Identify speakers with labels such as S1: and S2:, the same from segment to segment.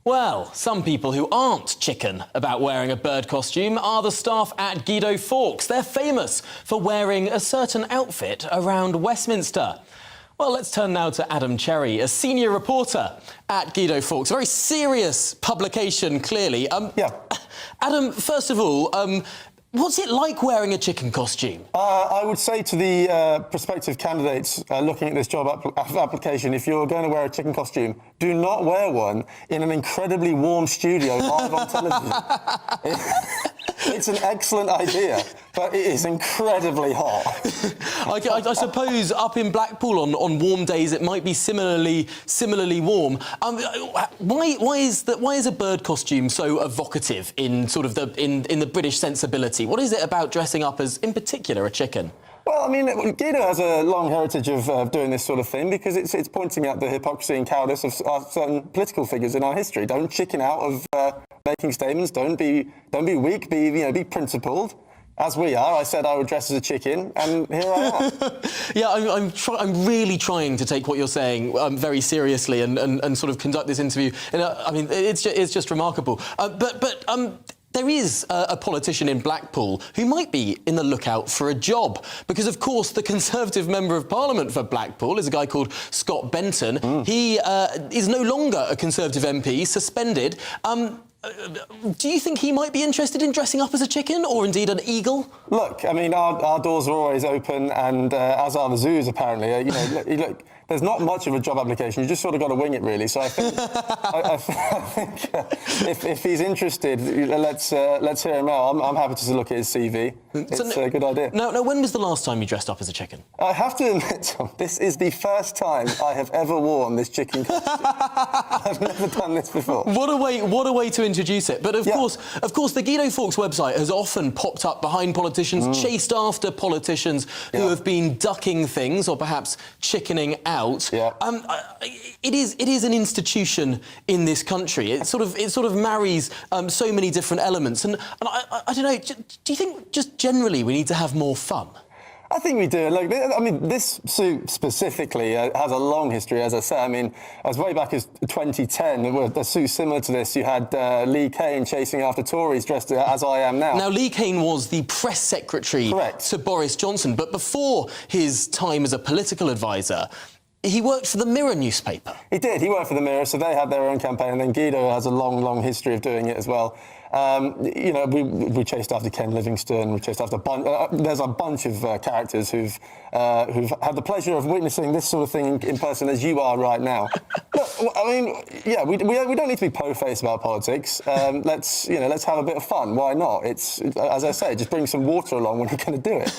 S1: Well, some people who aren't chicken about wearing a bird costume are the staff at Guido Fawkes. They're famous for wearing a certain outfit around Westminster. Well, let's turn now to Adam Cherry, a senior reporter at Guido Fawkes. A very serious publication, clearly. Adam, first of all, what's it like wearing a chicken costume?
S2: I would say to the prospective candidates looking at this job application, if you're going to wear a chicken costume, do not wear one in an incredibly warm studio live on television. It's an excellent idea, but it is incredibly hot.
S1: I suppose up in Blackpool on warm days it might be similarly warm. Why is a bird costume so evocative in sort of the British sensibility? What is it about dressing up as, in particular, a chicken?
S2: Well, I mean, Guido has a long heritage of doing this sort of thing because it's pointing out the hypocrisy and cowardice of certain political figures in our history. Don't chicken out of making statements. Don't be weak. Be principled. As we are. I said I would dress as a chicken, and here I am.
S1: Yeah, I'm really trying to take what you're saying very seriously and sort of conduct this interview. I mean, it's just remarkable. But there is a politician in Blackpool who might be in the lookout for a job because, of course, the Conservative Member of Parliament for Blackpool is a guy called Scott Benton. He is no longer a Conservative MP, suspended. Do you think he might be interested in dressing up as a chicken or indeed an eagle?
S2: Look, I mean, our doors are always open, and as are the zoos, apparently. Look, there's not much of a job application. You just sort of got to wing it, really. So I think, I think if he's interested, let's hear him out. I'm happy to look at his CV. It's a good idea.
S1: Now, when was the last time you dressed up as a chicken?
S2: I have to admit, Tom, this is the first time I have ever worn this chicken costume. I've never done this before.
S1: What a way to introduce it. But of course, the Guido Fawkes website has often popped up behind politicians, chased after politicians who have been ducking things or perhaps chickening out. It is an institution in this country. It sort of marries so many different elements. And I don't know. Do you think just generally we need to have more fun?
S2: I think we do. Look, I mean, this suit specifically has a long history, as I said. I mean, as way back as 2010, there were a suit similar to this. You had Lee Kane chasing after Tories dressed as I am now.
S1: Now, Lee Kane was the press secretary to Boris Johnson, but before his time as a political advisor, he worked for the Mirror newspaper. He
S2: did. He worked for the Mirror, so they had their own campaign, and then Guido has a long history of doing it as well. We chased after Ken Livingstone. We chased after there's a bunch of characters who've had the pleasure of witnessing this sort of thing in person, as you are right now. Look, I mean, yeah, we don't need to be po-faced about politics. Let's have a bit of fun. Why not? It's, as I say, just bring some water along when you're going to do it.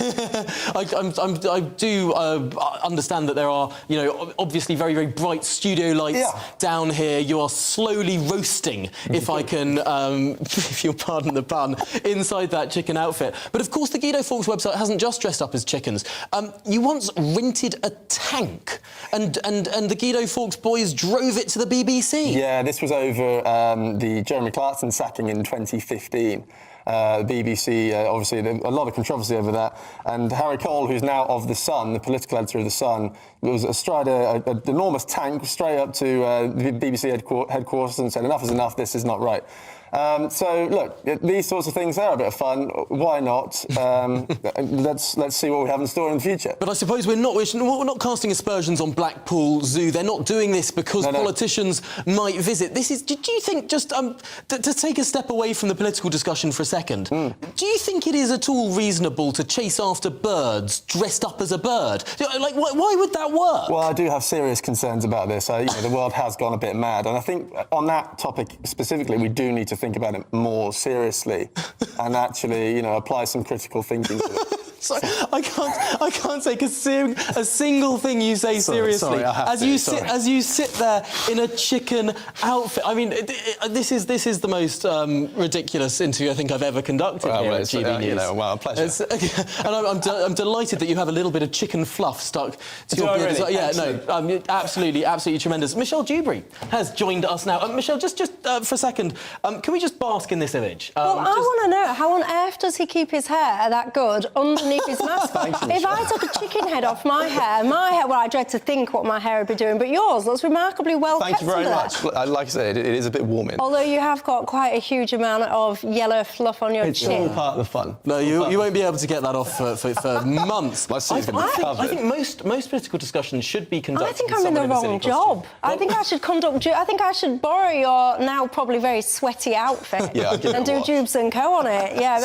S1: I do understand that there are, obviously very bright studio lights down here. You are slowly roasting, if I can, if you'll pardon the pun, inside that chicken outfit. But of course, the Guido Fawkes website hasn't just dressed up as chickens. You once rented a tank, and the Guido Fawkes boys drove it to the BBC.
S2: Yeah, this was over the Jeremy Clarkson sacking in 2015. BBC, obviously, a lot of controversy over that. And Harry Cole, who's now of The Sun, the political editor of The Sun, was astride an enormous tank straight up to the BBC headquarters and said, enough is enough, this is not right. So, look, these sorts of things are a bit of fun. Why not? Let's see what we have in store in the future.
S1: But I suppose we're not casting aspersions on Blackpool Zoo. They're not doing this because politicians might visit. This is. Do you think, just to take a step away from the political discussion for a second, do you think it is at all reasonable to chase after birds dressed up as a bird? Like, why would that work?
S2: Well, I do have serious concerns about this. The world has gone a bit mad, and I think on that topic specifically, we do need to think about it more seriously and actually, apply some critical thinking to it.
S1: So I can't take a single thing you say seriously. As you sit there in a chicken outfit. I mean, this is the most ridiculous interview I think I've ever conducted here at GB News.
S2: Well, a pleasure.
S1: And I'm delighted that you have a little bit of chicken fluff stuck to your beard.
S2: Really?
S1: Yeah, absolutely tremendous. Michelle Dewberry has joined us now. Michelle, just for a second, can we just bask in this image?
S3: Well, I want to know, how on earth does he keep his hair that good underneath underneath his mask.
S2: Thank you,
S3: If I took a chicken head off my hair, well, I dread to think what my hair would be doing, but yours looks remarkably well
S2: Thank
S3: kept
S2: you very
S3: under
S2: much.
S3: there.
S2: Like I said, it is a bit warming.
S3: Although you have got quite a huge amount of yellow fluff on your
S2: It's
S3: chin.
S2: all part of the fun.
S1: No, you won't be able to get that off for months.
S2: My suit's gonna be covered.
S1: I think most political discussions should be conducted.
S3: I think
S1: with
S3: I'm in the
S1: someone a
S3: wrong
S1: silly
S3: job.
S1: costume.
S3: I think I should I think I should borrow your now probably very sweaty outfit
S2: Yeah, I'll give it
S3: and
S2: a
S3: do
S2: wash.
S3: Jubes and Co on it. Yeah,